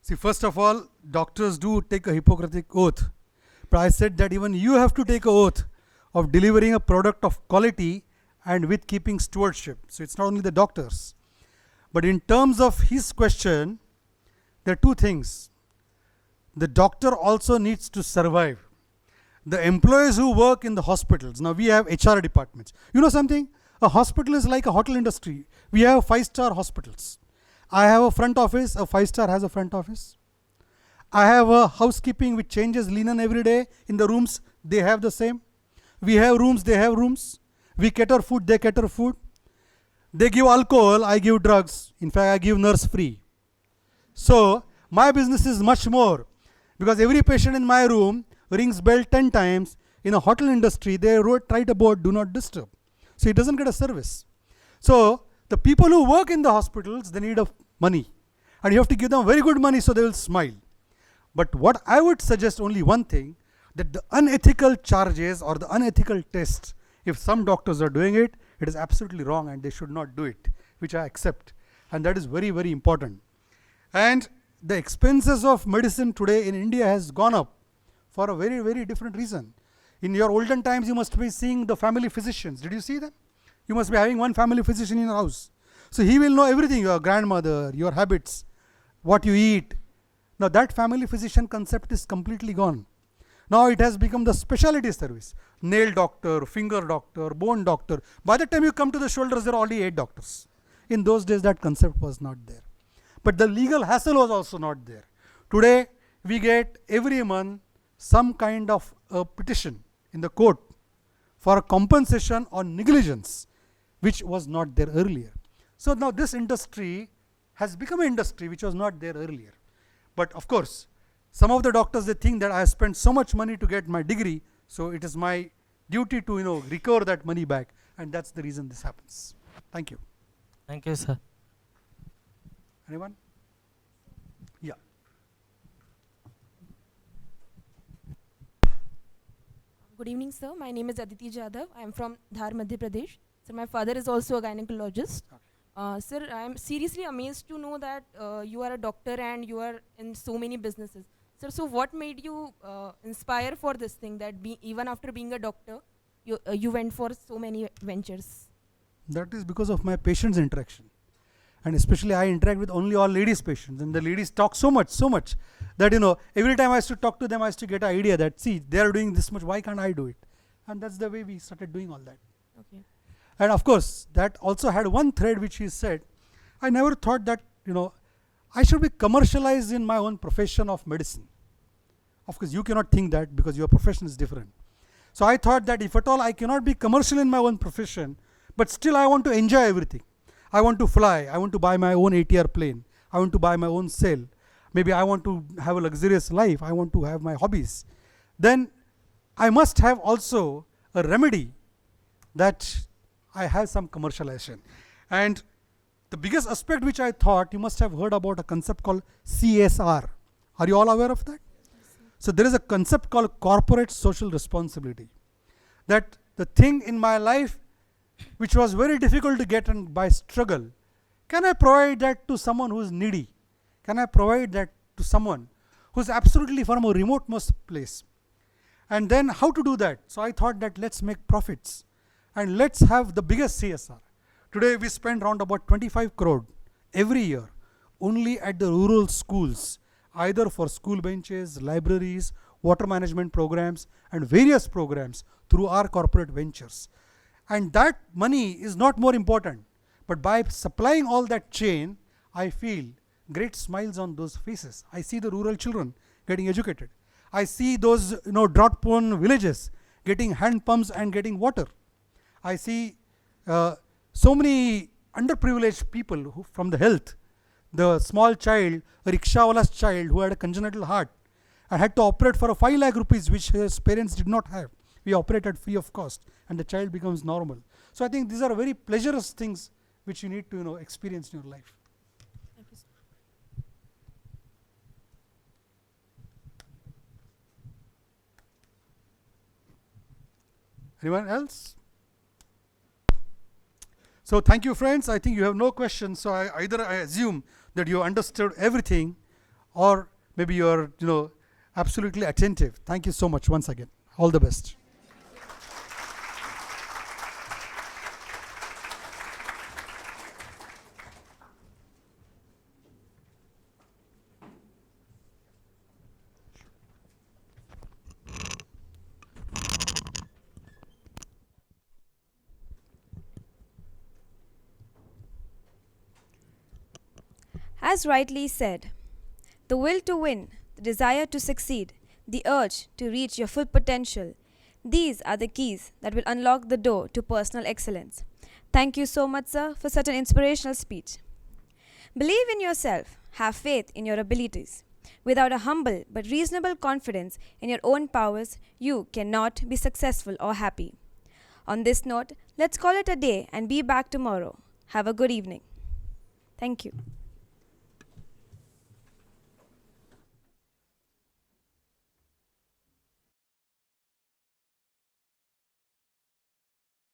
See, first of all, doctors do take a Hippocratic oath. But I said that even you have to take an oath of delivering a product of quality and with keeping stewardship. So it's not only the doctors. But in terms of his question, there are 2 things. The doctor also needs to survive. The employees who work in the hospitals, now we have HR departments. You know something? A hospital is like a hotel industry. We have 5-star hospitals. I have a front office, a 5-star has a front office. I have a housekeeping which changes linen every day. In the rooms, they have the same. We have rooms, they have rooms. We cater food, they cater food. They give alcohol, I give drugs. In fact, I give nurse free. So, my business is much more. Because every patient in my room rings bell 10 times. In a hotel industry, they write a board, do not disturb. So, he doesn't get a service. So, the people who work in the hospitals, they need money. And you have to give them very good money so they will smile. But what I would suggest only one thing, that the unethical charges or the unethical tests, if some doctors are doing it, it is absolutely wrong and they should not do it, which I accept. And that is very, very important. And the expenses of medicine today in India has gone up for a very, very different reason. In your olden times, you must be seeing the family physicians. Did you see them? You must be having one family physician in your house. So he will know everything, your grandmother, your habits, what you eat. Now that family physician concept is completely gone. Now it has become the specialty service. Nail doctor, finger doctor, bone doctor. By the time you come to the shoulders, there are already 8 doctors. In those days, that concept was not there. But the legal hassle was also not there. Today, we get every month some kind of a petition in the court for a compensation on negligence, which was not there earlier. So now this industry has become an industry which was not there earlier. But of course, some of the doctors, they think that I have spent so much money to get my degree, so it is my duty to recover that money back, and that's the reason this happens. Thank you. Thank you, sir. Anyone? Yeah. Good evening, sir. My name is Aditi Jadhav. I am from Dhar, Madhya Pradesh. Sir, my father is also a gynecologist. Sir, I am seriously amazed to know that you are a doctor and you are in so many businesses. Sir, so what made you inspire for this thing, that even after being a doctor, you went for so many ventures? That is because of my patient's interaction. And especially I interact with only all ladies patients, and the ladies talk so much that every time I used to talk to them, I used to get an idea that, see, they are doing this much, why can't I do it? And that's the way we started doing all that. Okay. And of course, that also had one thread which he said, I never thought that I should be commercialized in my own profession of medicine. Of course, you cannot think that because your profession is different. So I thought that if at all I cannot be commercial in my own profession, but still I want to enjoy everything. I want to fly, I want to buy my own ATR plane, I want to buy my own sail, maybe I want to have a luxurious life, I want to have my hobbies. Then I must have also a remedy that I have some commercialization. And the biggest aspect which I thought, you must have heard about a concept called CSR. Are you all aware of that? So there is a concept called corporate social responsibility. That the thing in my life which was very difficult to get and by struggle, can I provide that to someone who is needy? Can I provide that to someone who is absolutely from a remotemost place? And then how to do that? So I thought that let's make profits and let's have the biggest CSR. Today we spend around about 25 crore every year only at the rural schools, either for school benches, libraries, water management programs, and various programs through our corporate ventures. And that money is not more important, but by supplying all that chain, I feel great smiles on those faces. I see the rural children getting educated. I see those drought-prone villages getting hand pumps and getting water. I see so many underprivileged people who, from the health, the small child, a rickshawala's child who had a congenital heart and had to operate for 5 lakh rupees which his parents did not have. We operated free of cost and the child becomes normal. So I think these are very pleasurous things which you need to experience in your life. Thank you, sir. Anyone else? So thank you, friends. I think you have no questions. So either I assume that you understood everything, or maybe you are absolutely attentive. Thank you so much once again. All the best. As rightly said, the will to win, the desire to succeed, the urge to reach your full potential, these are the keys that will unlock the door to personal excellence. Thank you so much, sir, for such an inspirational speech. Believe in yourself, have faith in your abilities. Without a humble but reasonable confidence in your own powers, you cannot be successful or happy. On this note, let's call it a day and be back tomorrow. Have a good evening. Thank you.